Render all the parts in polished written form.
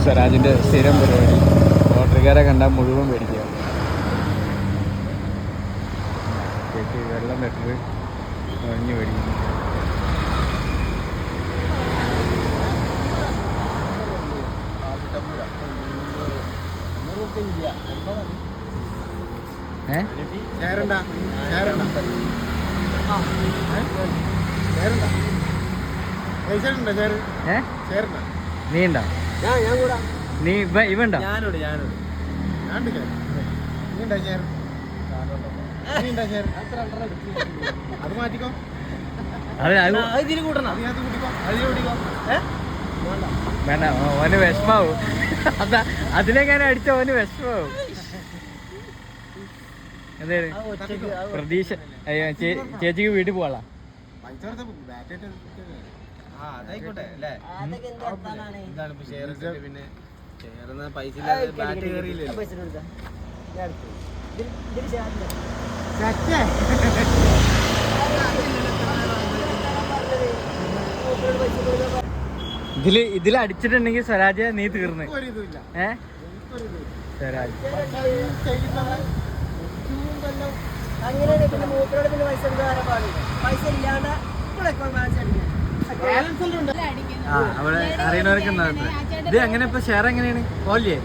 സ്വരാജിൻ്റെ സ്ഥിരം പരിപാടി. ഓട്ടോക്കാരെ കണ്ടാൽ മുഴുവൻ മേടിക്കുക. വെള്ളം വെട്ടത് ഒഴിഞ്ഞു മേടിക്കുന്നു. നീ ഉണ്ടോ? നീ ഇവണ്ടോ? അത് മാറ്റിക്കോ. വേണ്ട, ഓന് വിഷമാവും. അതിലെങ്ങനെ അടിച്ച ഓന് വിഷമാവും. എന്തേലും പ്രതീക്ഷ. ചേച്ചിക്ക് വീട്ടിൽ പോവാളാ. ഇതിൽ അടിച്ചിട്ടുണ്ടെങ്കിൽ സ്വരാജ് നീ തീർന്ന്. സ്വരാജ് അങ്ങനെയാണ്. പിന്നെ മൂപ്പരോട് പിന്നെ പൈസ പൈസ ഇല്ലാണ്ട് അവിടെ അറിയണവർക്ക് ഇത് എങ്ങനെ ഇപ്പൊ ഷെയർ എങ്ങനെയാണ്? ഓല്ലേ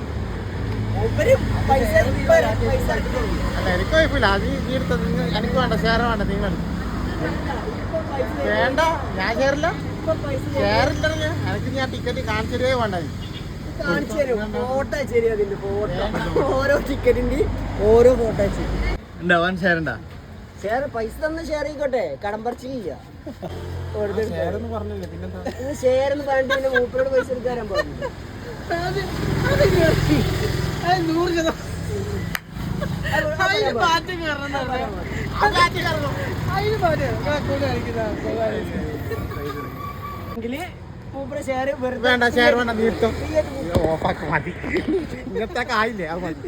എനിക്ക് കുഴപ്പമില്ല. അത് നീ എടുത്തത് എനിക്ക് വേണ്ട, ഷെയർ വേണ്ട. നീ വേണ്ട, ഞാൻ ഷെയറില്ല. ഷെയറില്ല എനിക്ക്. ഞാൻ ടിക്കറ്റ് കാണിച്ചതേ വേണ്ട. കാണിച്ചു തരും. ഫോട്ടോ അയച്ചു അതിന്റെ ഫോട്ടോ. ഓരോ ടിക്കറ്റിന്റെ ഓരോ ഫോട്ടോ അയച്ചു ഉണ്ടാവാൻ. ഷെയർ ഉണ്ടാ? ഷെയർ പൈസ തന്നെ ഷെയർ ചെയ്യിക്കോട്ടെ. കടം പറിച്ചില്ല. ഷെയർ എന്ന് പറഞ്ഞിട്ട് പിന്നെ മൂപ്പരോട് പൈസ എടുക്കാൻ പറഞ്ഞു. മൂപ്പര് ഷെയർ വേണ്ട, ഷെയർ വേണ്ട. നീ എടുത്തോ. ഓഫാക്കി മതി. ഇങ്ങനത്തെ ആയില്ലേ? അത് മതി.